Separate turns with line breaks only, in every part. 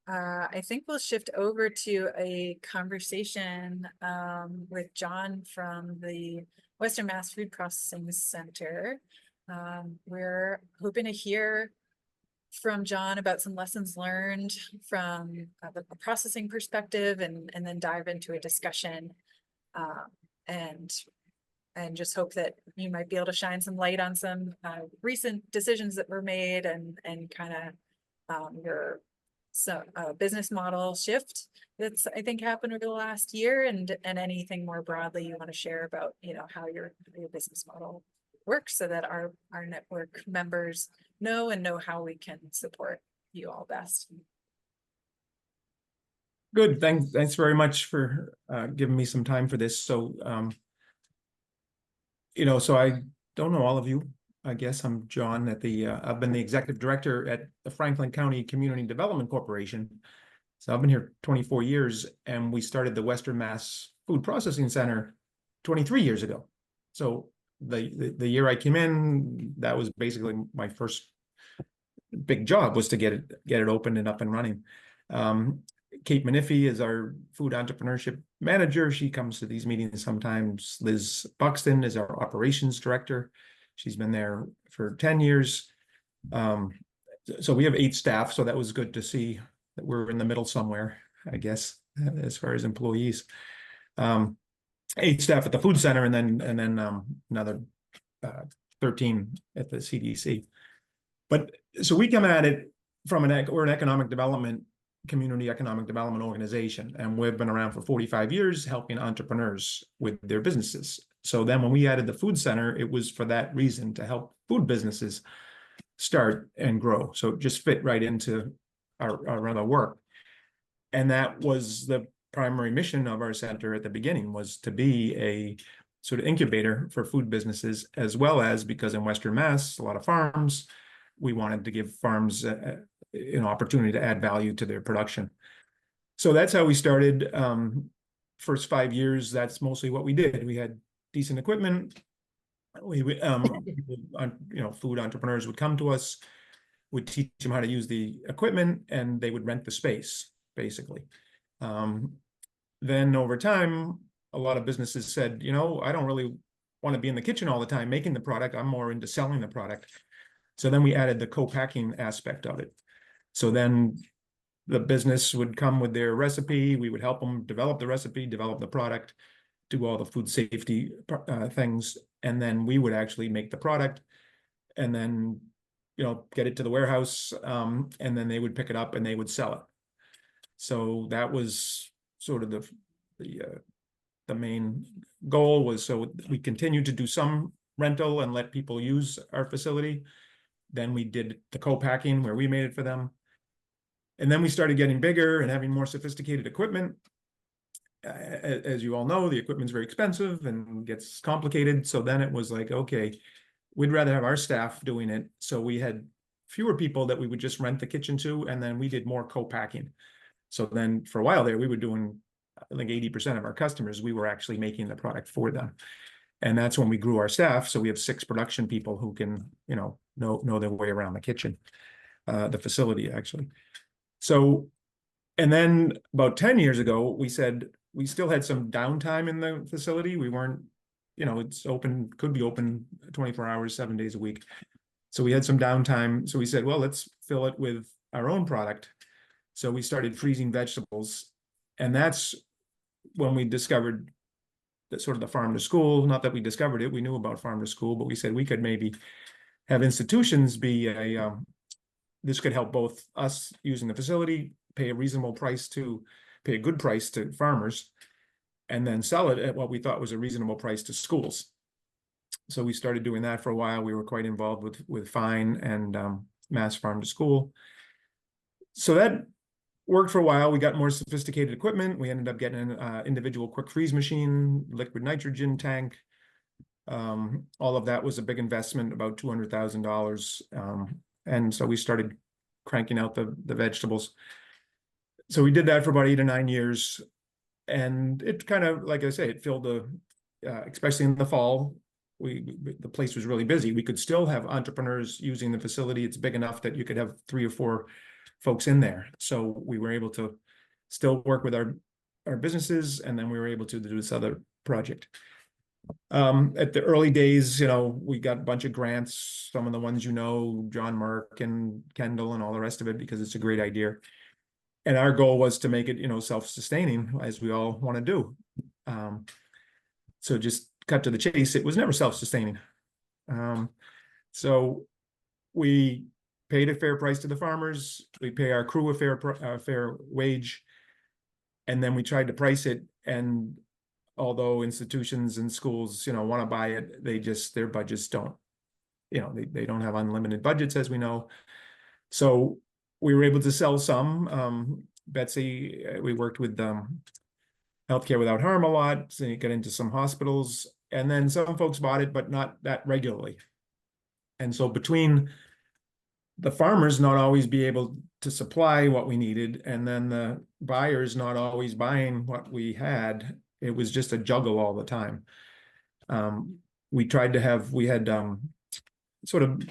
I think we'll shift over to a conversation with John from the Western Mass Food Processing Center. We're hoping to hear from John about some lessons learned from the processing perspective, and then dive into a discussion, and just hope that you might be able to shine some light on some recent decisions that were made, and kind of your business model shift that's, I think, happened over the last year, and anything more broadly you want to share about, how your business model works, so that our network members know how we can support you all best.
Good. Thanks very much for giving me some time for this. So, so I don't know all of you. I guess I'm John I've been the executive director at the Franklin County Community Development Corporation. So I've been here 24 years, and we started the Western Mass Food Processing Center 23 years ago. So the year I came in, that was basically my first big job, was to get it open and up and running. Kate Menifee is our food entrepreneurship manager. She comes to these meetings sometimes. Liz Buxton is our operations director. She's been there for 10 years. So we have 8 staff. So that was good to see that we're in the middle somewhere, I guess, as far as employees. 8 staff at the food center, and then another 13 at the CDC. But so we come at it from we're an community economic development organization, and we've been around for 45 years helping entrepreneurs with their businesses. So then when we added the food center, it was for that reason, to help food businesses start and grow. So it just fit right into our other work. And that was the primary mission of our center at the beginning, was to be a sort of incubator for food businesses, as well as, because in Western Mass, a lot of farms, we wanted to give farms an opportunity to add value to their production. So that's how we started. First 5 years, that's mostly what we did. We had decent equipment. Food entrepreneurs would come to us, would teach them how to use the equipment, and they would rent the space, basically. Then over time, a lot of businesses said, I don't really want to be in the kitchen all the time making the product. I'm more into selling the product. So then we added the co-packing aspect of it. So then the business would come with their recipe. We would help them develop the recipe, develop the product, do all the food safety things. And then we would actually make the product, and then, get it to the warehouse. And then they would pick it up and they would sell it. So that was sort of the main goal, was so we continued to do some rental and let people use our facility. Then we did the co-packing, where we made it for them. And then we started getting bigger and having more sophisticated equipment. As you all know, the equipment's very expensive and gets complicated. So then it was like, okay, we'd rather have our staff doing it. So we had fewer people that we would just rent the kitchen to, and then we did more co-packing. So then for a while there, we were doing, I think, 80% of our customers, we were actually making the product for them. And that's when we grew our staff. So we have 6 production people who can, know their way around the kitchen, the facility, actually. So, and then about 10 years ago, we said we still had some downtime in the facility. We weren't, it's open, could be open 24 hours, 7 days a week. So we had some downtime. So we said, well, let's fill it with our own product. So we started freezing vegetables. And that's when we discovered that sort of the farm to school. Not that we discovered it, we knew about farm to school, but we said we could maybe have institutions be this could help both us using the facility, pay a good price to farmers, and then sell it at what we thought was a reasonable price to schools. So we started doing that for a while. We were quite involved with FINE and Mass Farm to School. So that worked for a while. We got more sophisticated equipment. We ended up getting an individual quick freeze machine, liquid nitrogen tank. All of that was a big investment, about $200,000. And so we started cranking out the vegetables. So we did that for about 8 or 9 years. And it kind of, like I say, it filled especially in the fall, the place was really busy. We could still have entrepreneurs using the facility. It's big enough that you could have 3 or 4 folks in there. So we were able to still work with our businesses, and then we were able to do this other project. At the early days, you know, we got a bunch of grants, some of the ones, you know, John Merck and Kendall and all the rest of it, because it's a great idea. And our goal was to make it, you know, self-sustaining, as we all want to do. So just cut to the chase, it was never self-sustaining. So we paid a fair price to the farmers, we pay our crew a fair wage, and then we tried to price it. And although institutions and schools, you know, want to buy it, their budgets don't, you know, they don't have unlimited budgets, as we know. So we were able to sell some. Betsy, we worked with Healthcare Without Harm a lot, so you got into some hospitals, and then some folks bought it, but not that regularly. And so between the farmers not always be able to supply what we needed, and then the buyers not always buying what we had, it was just a juggle all the time. We had sort of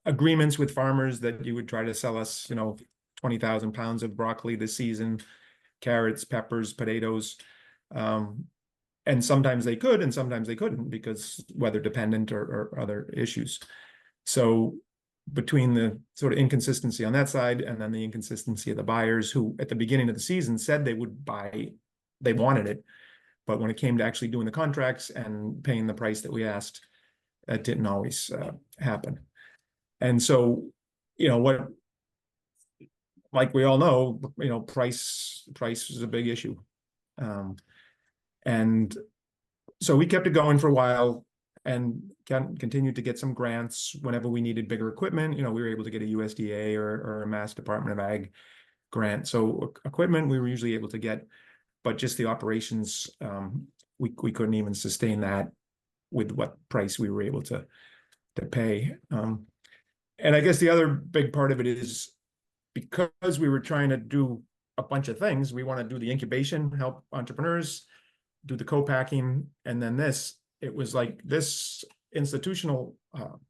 agreements with farmers that you would try to sell us, you know, 20,000 pounds of broccoli this season, carrots, peppers, potatoes. And sometimes they could, and sometimes they couldn't, because weather dependent or other issues. So between the sort of inconsistency on that side, and then the inconsistency of the buyers, who at the beginning of the season said they would buy, they wanted it, but when it came to actually doing the contracts and paying the price that we asked, that didn't always happen. And so, you know, like we all know, you know, price is a big issue. And so we kept it going for a while, and continued to get some grants whenever we needed bigger equipment. You know, we were able to get a USDA or a Mass Department of Ag grant. So equipment we were usually able to get, but just the operations, we couldn't even sustain that with what price we were able to pay. And I guess the other big part of it is, because we were trying to do a bunch of things, we want to do the incubation, help entrepreneurs, do the co-packing, and then it was like this institutional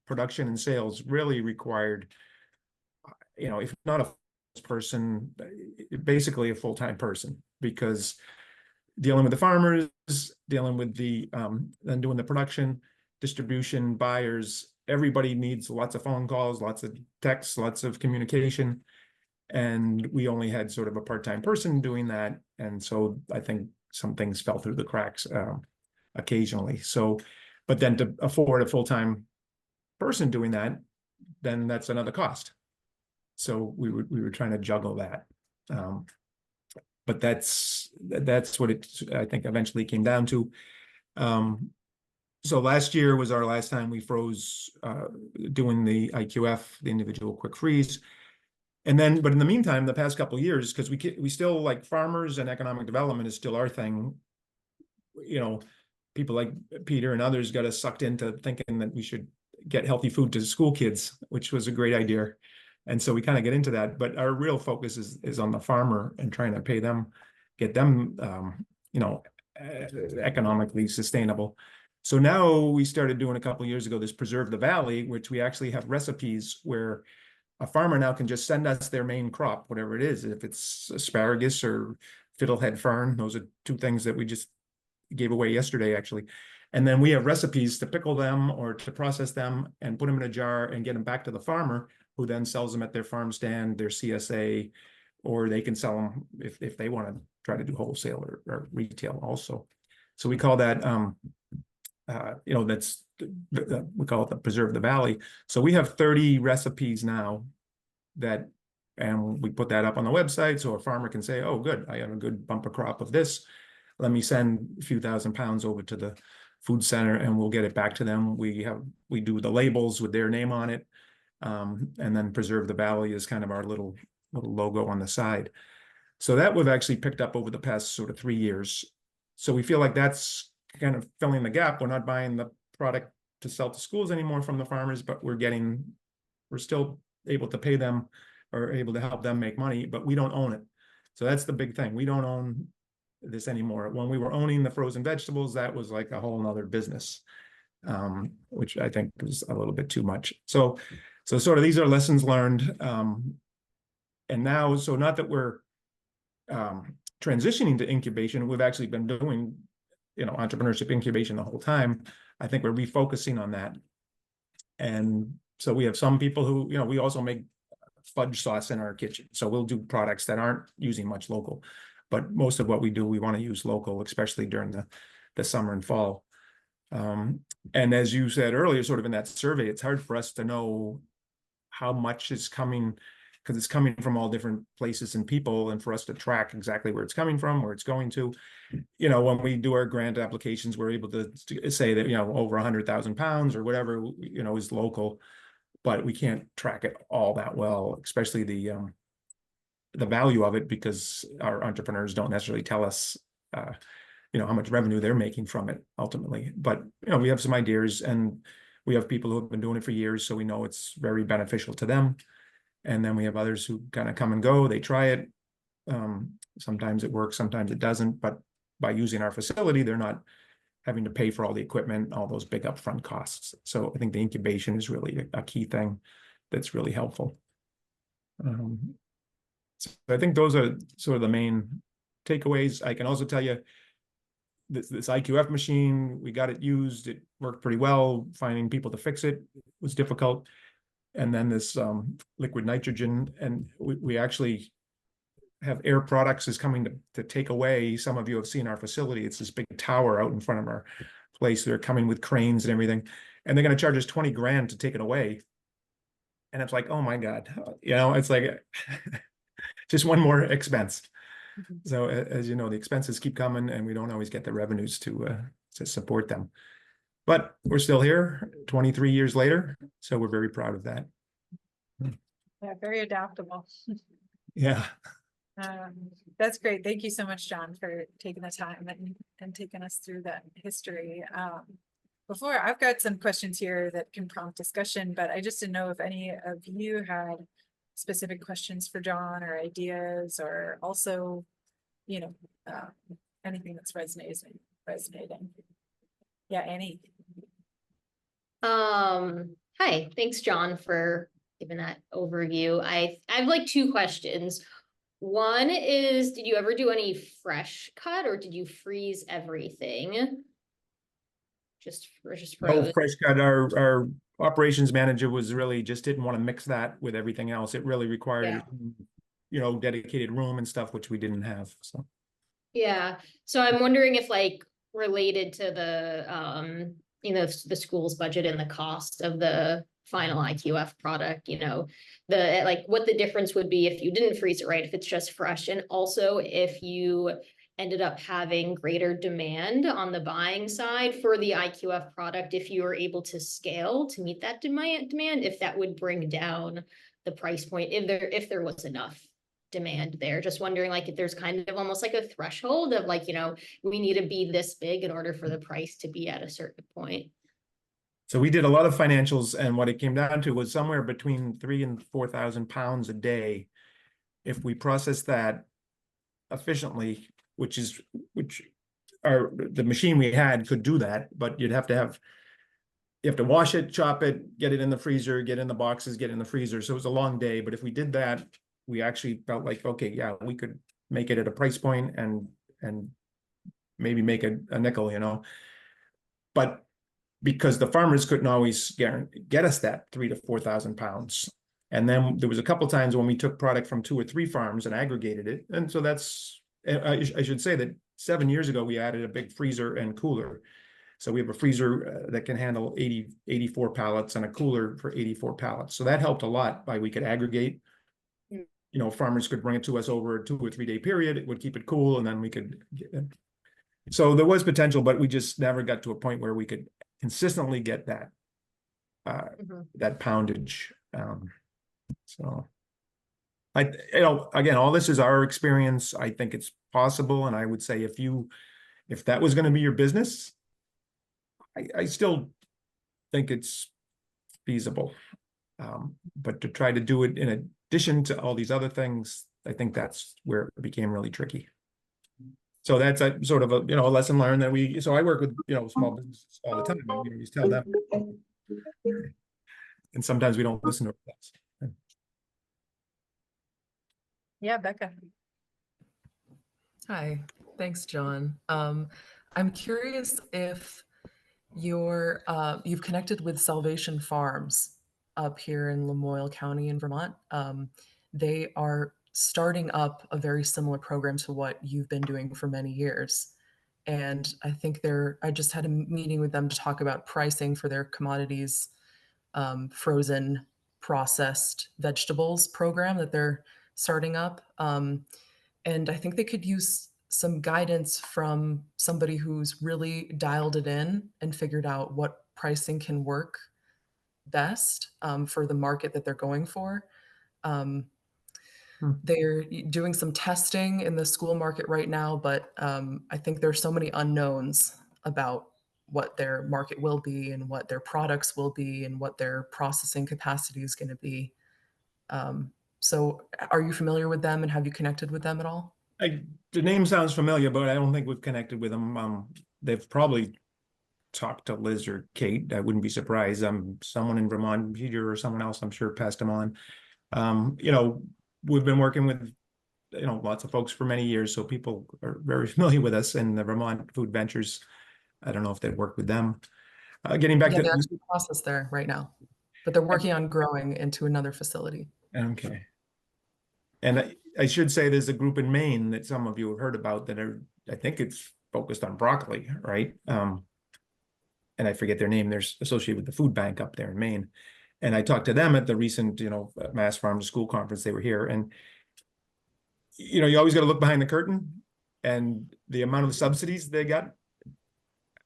production and sales really required, you know, if not a person, basically a full-time person, because dealing with the farmers, dealing with the then doing the production, distribution, buyers, everybody needs lots of phone calls, lots of texts, lots of communication. And we only had sort of a part-time person doing that. And so I think some things fell through the cracks occasionally. So, but then to afford a full-time person doing that, then that's another cost. So we were trying to juggle that. But that's what it, I think, eventually came down to. So last year was our last time we froze doing the IQF, the individual quick freeze. And then, but in the meantime, the past couple of years, because we still, like, farmers and economic development is still our thing. You know, people like Peter and others got us sucked into thinking that we should get healthy food to school kids, which was a great idea. And so we kind of get into that, but our real focus is on the farmer and trying to pay them, get them, you know, economically sustainable. So now we started doing a couple of years ago this Preserve the Valley, which we actually have recipes where a farmer now can just send us their main crop, whatever it is. If it's asparagus or fiddlehead fern, those are two things that we just gave away yesterday, actually. And then we have recipes to pickle them or to process them and put them in a jar and get them back to the farmer, who then sells them at their farm stand, their CSA, or they can sell them if they want to try to do wholesale or retail also. So we call that, you know, we call it the Preserve the Valley. So we have 30 recipes now and we put that up on the website, so a farmer can say, oh, good, I have a good bumper crop of this. Let me send a few thousand pounds over to the food center and we'll get it back to them. We do the labels with their name on it. And then Preserve the Valley is kind of our little logo on the side. So that we've actually picked up over the past sort of 3 years. So we feel like that's kind of filling the gap. We're not buying the product to sell to schools anymore from the farmers, but we're still able to pay them or able to help them make money, but we don't own it. So that's the big thing. We don't own this anymore. When we were owning the frozen vegetables, that was like a whole nother business, which I think was a little bit too much. So sort of these are lessons learned. And now, so not that we're transitioning to incubation, we've actually been doing, entrepreneurship incubation the whole time. I think we're refocusing on that. And so we have some people who, we also make fudge sauce in our kitchen. So we'll do products that aren't using much local. But most of what we do, we want to use local, especially during the summer and fall. And as you said earlier, sort of in that survey, it's hard for us to know how much is coming, because it's coming from all different places and people, and for us to track exactly where it's coming from, where it's going to. When we do our grant applications, we're able to say that, over 100,000 pounds or whatever, is local, but we can't track it all that well, especially the value of it, because our entrepreneurs don't necessarily tell us, how much revenue they're making from it ultimately. But, we have some ideas, and we have people who have been doing it for years, so we know it's very beneficial to them. And then we have others who kind of come and go, they try it. Sometimes it works, sometimes it doesn't, but by using our facility, they're not having to pay for all the equipment, all those big upfront costs. So I think the incubation is really a key thing that's really helpful. So I think those are sort of the main takeaways. I can also tell you this IQF machine, we got it used, it worked pretty well. Finding people to fix it was difficult. And then this liquid nitrogen, and we actually have Air Products is coming to take away. Some of you have seen our facility. It's this big tower out in front of our place. They're coming with cranes and everything, and they're going to charge us 20 grand to take it away. And it's like, oh my God, it's like just one more expense. So as you know, the expenses keep coming, and we don't always get the revenues to support them. But we're still here 23 years later, so we're very proud of that.
Yeah, very adaptable.
Yeah.
That's great. Thank you so much, John, for taking the time and taking us through that history. Before, I've got some questions here that can prompt discussion, but I just didn't know if any of you had specific questions for John or ideas, or also, anything that's resonating. Yeah, Annie.
Hi, thanks, John, for giving that overview. I have like two questions. One is, did you ever do any fresh cut, or did you freeze everything? Just froze.
Oh, fresh cut. Our operations manager was really just didn't want to mix that with everything else. It really required, dedicated room and stuff, which we didn't have. So
yeah. So I'm wondering if, like, related to the the school's budget and the cost of the final IQF product, what the difference would be if you didn't freeze it right, if it's just fresh, and also if you ended up having greater demand on the buying side for the IQF product, if you were able to scale to meet that demand, if that would bring down the price point, if there was enough demand there. Just wondering, like, if there's kind of almost like a threshold of, like, we need to be this big in order for the price to be at a certain point.
So we did a lot of financials, and what it came down to was somewhere between 3,000 and 4,000 pounds a day. If we process that efficiently, which the machine we had could do that, but you have to wash it, chop it, get it in the freezer, get in the boxes, get in the freezer. So it was a long day, but if we did that, we actually felt like, okay, yeah, we could make it at a price point and maybe make a nickel, but because the farmers couldn't always get us that 3,000 to 4,000 pounds. And then there was a couple times when we took product from 2 or 3 farms and aggregated it. And so I should say that 7 years ago, we added a big freezer and cooler. So we have a freezer that can handle 84 pallets and a cooler for 84 pallets. So that helped a lot we could aggregate. Farmers could bring it to us over a 2 or 3 day period. It would keep it cool, and then we could get it. So there was potential, but we just never got to a point where we could consistently get that that poundage. So again, all this is our experience. I think it's possible, and I would say if that was going to be your business, I still think it's feasible. But to try to do it in addition to all these other things, I think that's where it became really tricky. So that's a sort of a lesson learned that so I work with small businesses all the time, and we always tell them, and sometimes we don't listen to us.
Yeah, Becca.
Hi, thanks, John. I'm curious if you've connected with Salvation Farms up here in Lamoille County in Vermont. They are starting up a very similar program to what you've been doing for many years. And I think I just had a meeting with them to talk about pricing for their commodities, frozen processed vegetables program that they're starting up. And I think they could use some guidance from somebody who's really dialed it in and figured out what pricing can work best for the market that they're going for. They're doing some testing in the school market right now, but I think there's so many unknowns about what their market will be and what their products will be and what their processing capacity is going to be. So are you familiar with them and have you connected with them at all?
The name sounds familiar, but I don't think we've connected with them. They've probably talked to Liz or Kate. I wouldn't be surprised. Someone in Vermont, Peter or someone else, I'm sure passed them on. We've been working with, lots of folks for many years, so people are very familiar with us and the Vermont Food Ventures. I don't know if they'd work with them. Getting back
Yeah,
to
they actually process there right now, but they're working on growing into another facility.
Okay. And I should say there's a group in Maine that some of you have heard about that I think it's focused on broccoli, right? And I forget their name. They're associated with the food bank up there in Maine. And I talked to them at the recent, Mass Farm to School conference. They were here. And, you always got to look behind the curtain, and the amount of subsidies they got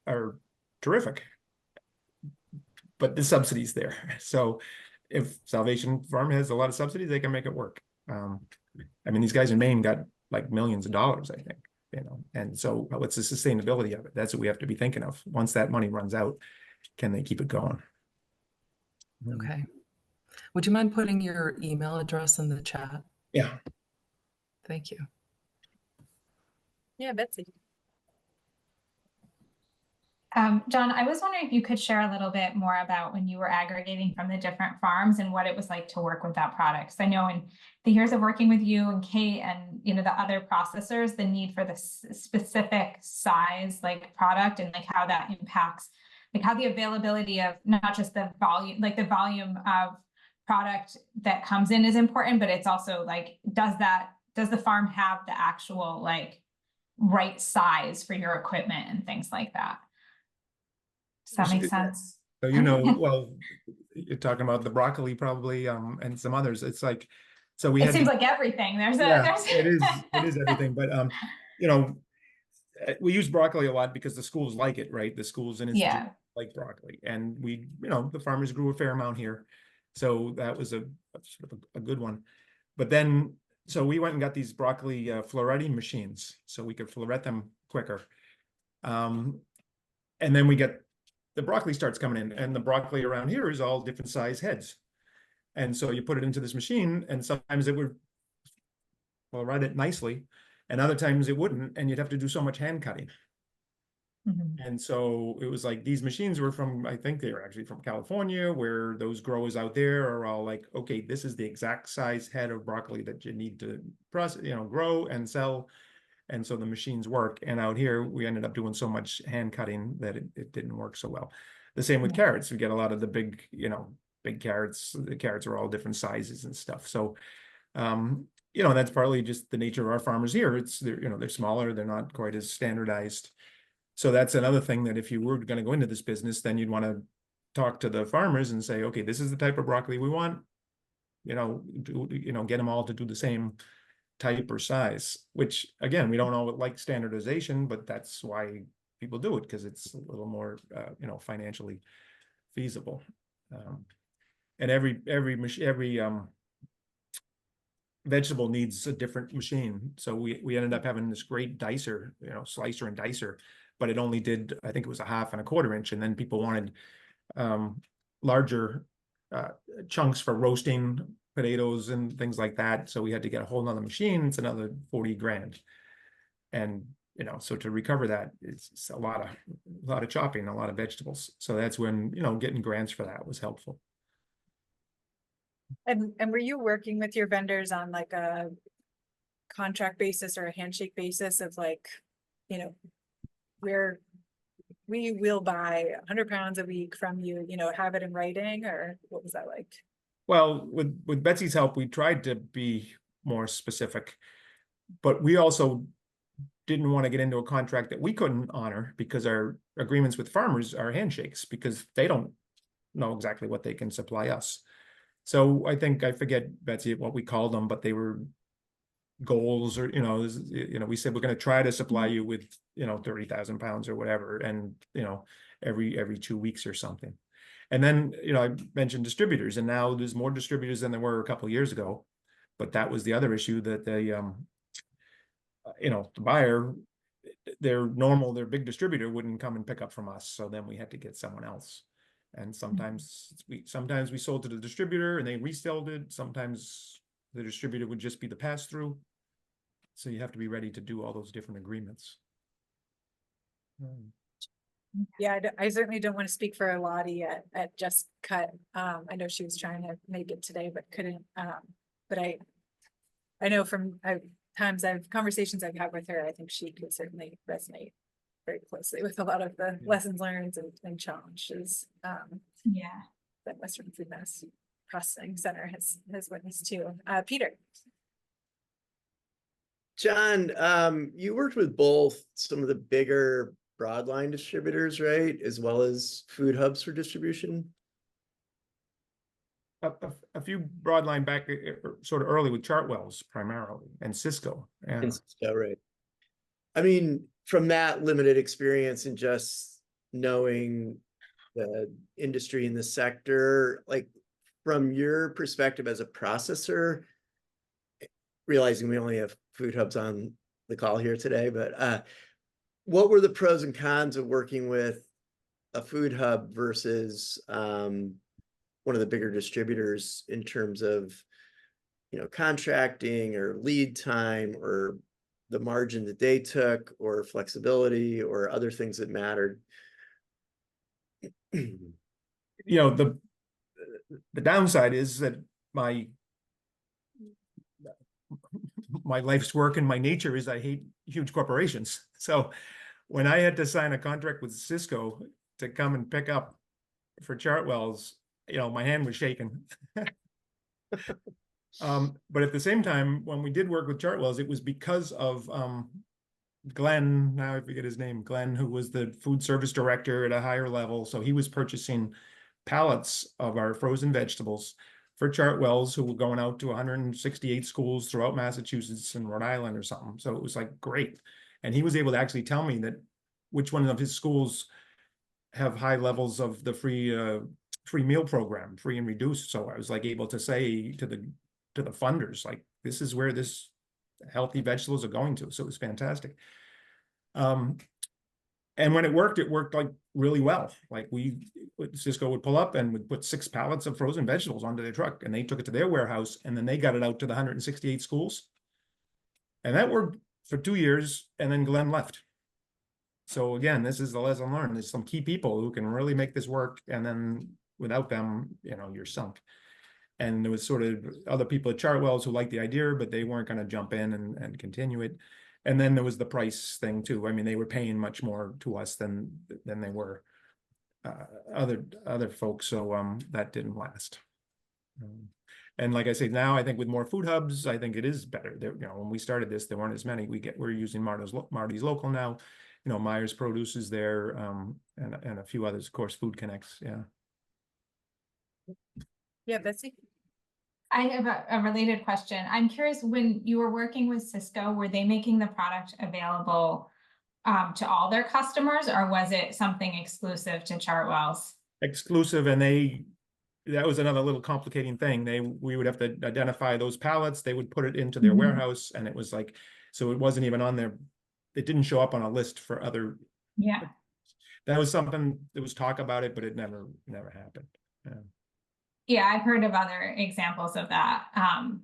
are terrific. But the subsidies there. So if Salvation Farm has a lot of subsidies, they can make it work. These guys in Maine got like millions of dollars, I think, and so what's the sustainability of it? That's what we have to be thinking of. Once that money runs out, can they keep it going?
Okay. Would you mind putting your email address in the chat?
Yeah.
Thank you.
Yeah, Betsy.
John, I was wondering if you could share a little bit more about when you were aggregating from the different farms and what it was like to work with that product. So I know in the years of working with you and Kate and the other processors, the need for the specific size product and how that impacts how the availability of not just the volume, the volume of product that comes in is important, but it's also does the farm have the actual right size for your equipment and things like that? Does that make sense?
So, well, you're talking about the broccoli probably, and some others. It's so we
it seems like everything. There's
it is everything. But, we use broccoli a lot because the schools like it, right? The schools and institutes like broccoli, and we, the farmers grew a fair amount here. So that was a good one. But then, so we went and got these broccoli floretting machines so we could floret them quicker. And then the broccoli starts coming in, and the broccoli around here is all different size heads. And so you put it into this machine, and sometimes it would floret it nicely, and other times it wouldn't, and you'd have to do so much hand cutting.
Mm-hmm.
And so it was these machines were I think they were actually from California, where those growers out there are all like, okay, this is the exact size head of broccoli that you need to process, grow and sell. And so the machines work. And out here, we ended up doing so much hand cutting that it didn't work so well. The same with carrots. We get a lot of the big, big carrots. The carrots are all different sizes and stuff. So, that's partly just the nature of our farmers here. They're smaller. They're not quite as standardized. So that's another thing that if you were going to go into this business, then you'd want to talk to the farmers and say, okay, this is the type of broccoli we want. Get them all to do the same type or size, which again, we don't all like standardization, but that's why people do it, because it's a little more financially feasible. And every vegetable needs a different machine. So we ended up having this great dicer, slicer and dicer, but it only did, I think it was 1/2 and 1/4 inch, and then people wanted larger chunks for roasting potatoes and things like that. So we had to get a whole nother machine. It's another 40 grand. And, so to recover that, it's a lot of chopping, a lot of vegetables. So that's when, getting grants for that was helpful.
And were you working with your vendors on a contract basis or a handshake basis of like, you know, we will buy 100 pounds a week from you, you know, have it in writing, or what was that like?
Well, with Betsy's help, we tried to be more specific, but we also didn't want to get into a contract that we couldn't honor because our agreements with farmers are handshakes because they don't know exactly what they can supply us. So I think, I forget, Betsy, what we called them, but they were goals, or, we said, we're going to try to supply you with, 30,000 pounds or whatever. And, every 2 weeks or something. And then, I mentioned distributors, and now there's more distributors than there were a couple of years ago. But that was the other issue, that they, the buyer, their big distributor wouldn't come and pick up from us. So then we had to get someone else. And sometimes we sold to the distributor and they resold it. Sometimes the distributor would just be the pass through. So you have to be ready to do all those different agreements.
Yeah, I certainly don't want to speak for Lottie at Just Cut. I know she was trying to make it today, but couldn't. But I know from conversations I've had with her, I think she could certainly resonate very closely with a lot of the lessons learned and challenges
Yeah.
that Western Food Mass Processing Center has witnessed too. Peter.
John, you worked with both some of the bigger broadline distributors, right? As well as food hubs for distribution?
A few broadline back sort of early with Chartwells primarily, and Cisco. Yeah.
And Cisco, right. I mean, from that limited experience and just knowing the industry in the sector, like from your perspective as a processor, realizing we only have food hubs on the call here today, but what were the pros and cons of working with a food hub versus one of the bigger distributors in terms of, contracting or lead time or the margin that they took or flexibility or other things that mattered?
The downside is that my life's work and my nature is I hate huge corporations. So when I had to sign a contract with Cisco to come and pick up for Chartwells, my hand was shaking. But at the same time, when we did work with Chartwells, it was because of Glenn, now I forget his name, Glenn, who was the food service director at a higher level. So he was purchasing pallets of our frozen vegetables for Chartwells, who were going out to 168 schools throughout Massachusetts and Rhode Island or something. So it was like great. And he was able to actually tell me that which one of his schools have high levels of the free meal program, free and reduced. So I was like able to say to the funders, like, this is where this healthy vegetables are going to. So it was fantastic. And when it worked like really well. Like Cisco would pull up and would put 6 pallets of frozen vegetables onto their truck, and they took it to their warehouse, and then they got it out to the 168 schools. And that worked for 2 years, and then Glenn left. So again, this is the lesson learned. There's some key people who can really make this work, and then without them, you're sunk. And there was sort of other people at Chartwells who liked the idea, but they weren't going to jump in and continue it. And then there was the price thing too. I mean, they were paying much more to us than they were other folks. So that didn't last. And like I say, now I think with more food hubs, I think it is better. There, when we started this, there weren't as many. We're using Marty's Local now. Myers Produce is there, and a few others, of course, Food Connects. Yeah.
Yeah, Betsy.
I have a related question. I'm curious, when you were working with Cisco, were they making the product available to all their customers, or was it something exclusive to Chartwells?
Exclusive, and that was another little complicating thing. We would have to identify those pallets. They would put it into their warehouse, and it was like, so it wasn't even on there. It didn't show up on a list for other.
Yeah.
That was something, there was talk about it, but it never happened. Yeah.
Yeah, I've heard of other examples of that. And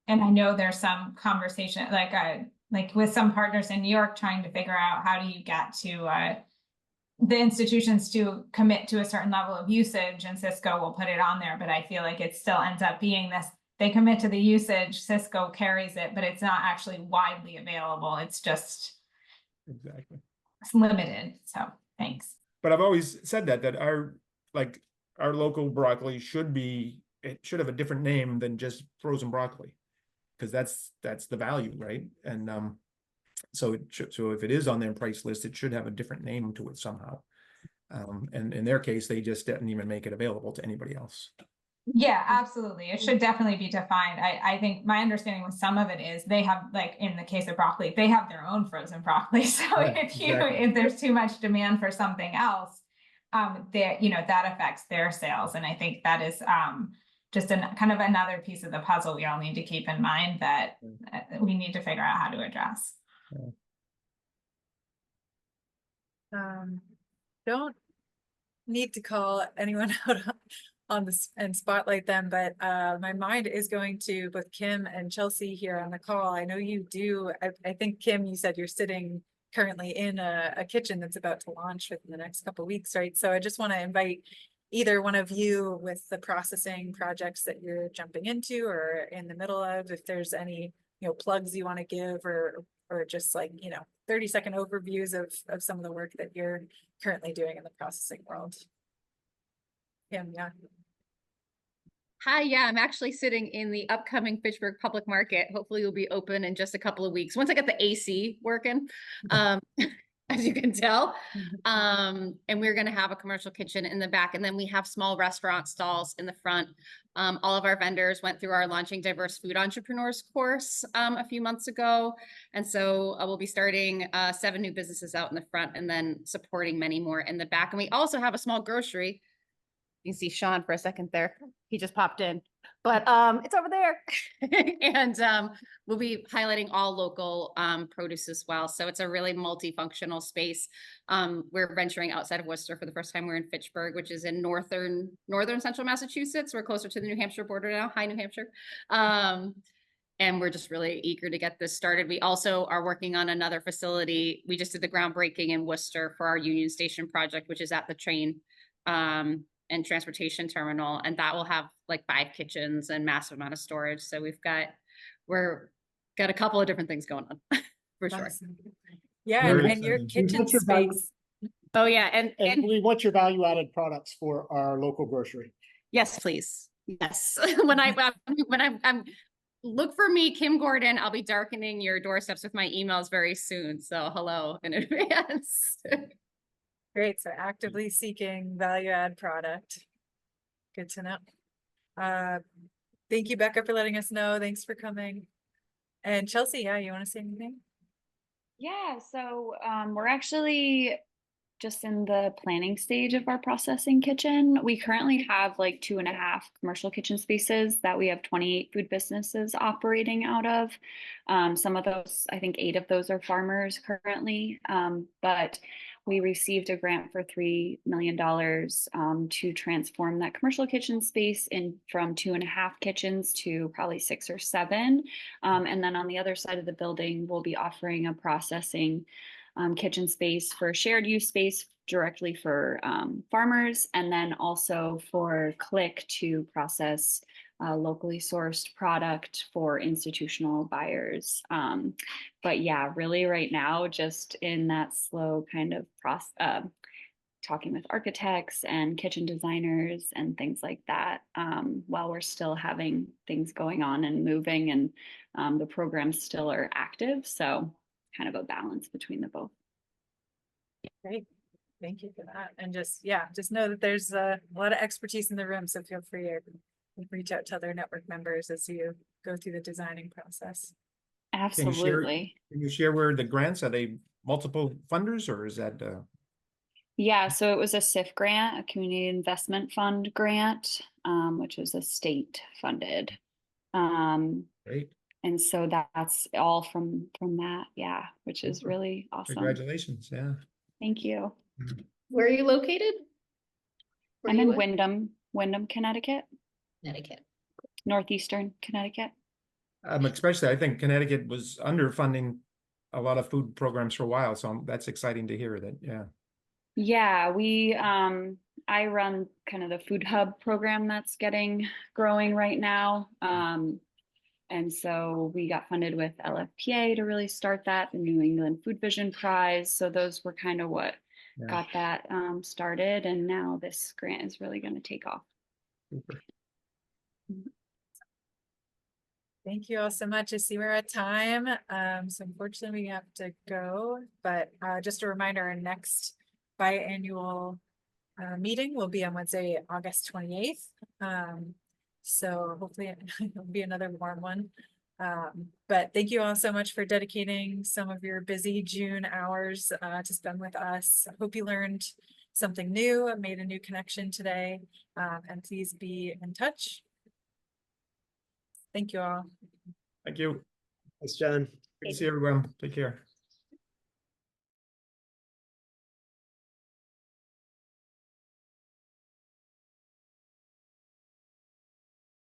I know there's some conversation, like with some partners in New York, trying to figure out how do you get to the institutions to commit to a certain level of usage, and Cisco will put it on there, but I feel like it still ends up being this they commit to the usage, Cisco carries it, but it's not actually widely available. It's just
Exactly.
limited. So thanks.
But I've always said that our local broccoli should have a different name than just frozen broccoli. Because that's the value, right? And so if it is on their price list, it should have a different name to it somehow. And in their case, they just didn't even make it available to anybody else.
Yeah, absolutely. It should definitely be defined. I think my understanding with some of it is they have, like in the case of broccoli, they have their own frozen broccoli. So
Right, exactly.
if there's too much demand for something else, that affects their sales. And I think that is just kind of another piece of the puzzle we all need to keep in mind that we need to figure out how to address.
Don't need to call anyone out on this and spotlight them, but my mind is going to both Kim and Chelsea here on the call. I know you do. I think Kim, you said you're sitting currently in a kitchen that's about to launch within the next couple of weeks, right? So I just want to invite either one of you with the processing projects that you're jumping into or in the middle of, if there's any, plugs you want to give or just like, 30-second overviews of some of the work that you're currently doing in the processing world. Kim, yeah.
Hi, yeah, I'm actually sitting in the upcoming Fitchburg Public Market. Hopefully it'll be open in just a couple of weeks. Once I get the AC working, as you can tell. And we're gonna have a commercial kitchen in the back, and then we have small restaurant stalls in the front. All of our vendors went through our Launching Diverse Food Entrepreneurs course a few months ago. And so we'll be starting 7 new businesses out in the front and then supporting many more in the back. And we also have a small grocery. You can see Sean for a second there. He just popped in, but it's over there. And we'll be highlighting all local produce as well. So it's a really multifunctional space. We're venturing outside of Worcester for the first time. We're in Fitchburg, which is in northern central Massachusetts. We're closer to the New Hampshire border now. Hi, New Hampshire. And we're just really eager to get this started. We also are working on another facility. We just did the groundbreaking in Worcester for our Union Station project, which is at the train and transportation terminal, and that will have like 5 kitchens and massive amount of storage. So we've got a couple of different things going on for sure.
Awesome. Yeah,
Very
and your
exciting.
kitchen
What's your value-
space.
Oh yeah,
And what's your value added products for our local grocery?
yes, please. Yes. when I'm look for me, Kim Gordon. I'll be darkening your doorsteps with my emails very soon. So hello in advance.
Great, so actively seeking value add product. Good to know. Thank you, Becca, for letting us know. Thanks for coming. And Chelsea, yeah, you want to say anything?
Yeah, so we're actually just in the planning stage of our processing kitchen. We currently have like 2.5 commercial kitchen spaces that we have 28 food businesses operating out of. Some of those, I think 8 of those are farmers currently, but we received a grant for $3 million to transform that commercial kitchen space from 2.5 kitchens to probably 6 or 7. And then on the other side of the building, we'll be offering a processing kitchen space for shared use space directly for farmers, and then also for Click to process locally sourced product for institutional buyers. But yeah, really right now, just in that slow kind of process, talking with architects and kitchen designers and things like that, while we're still having things going on and moving, and the programs still are active. So kind of a balance between the both.
Great. Thank you for that. And just know that there's a lot of expertise in the room. So feel free to reach out to other network members as you go through the designing process.
Absolutely.
Can you share where the grants, are they multiple funders or is that?
Yeah, so it was a SIF grant, a Community Investment Fund grant, which was a state funded.
Great.
And so that's all from that, yeah, which is really awesome.
Congratulations, yeah.
Thank you.
Where are you located? Where
I'm
you
in
live?
Wyndham, Connecticut,
Connecticut.
northeastern Connecticut.
Especially, I think Connecticut was underfunding a lot of food programs for a while, so that's exciting to hear that, yeah.
Yeah, we I run kind of the food hub program that's growing right now. And so we got funded with LFPA to really start that, the New England Food Vision Prize. So those were kind of what
Yeah.
got that started. And now this grant is really going to take off.
Super.
Thank you all so much. I see we're at time. So unfortunately we have to go, but just a reminder, our next biannual meeting will be on Wednesday, August 28th. So hopefully it'll be another warm one. But thank you all so much for dedicating some of your busy June hours to spend with us. I hope you learned something new and made a new connection today. And please be in touch. Thank you all.
Thank you.
Thanks, John.
Good to see everyone. Take care.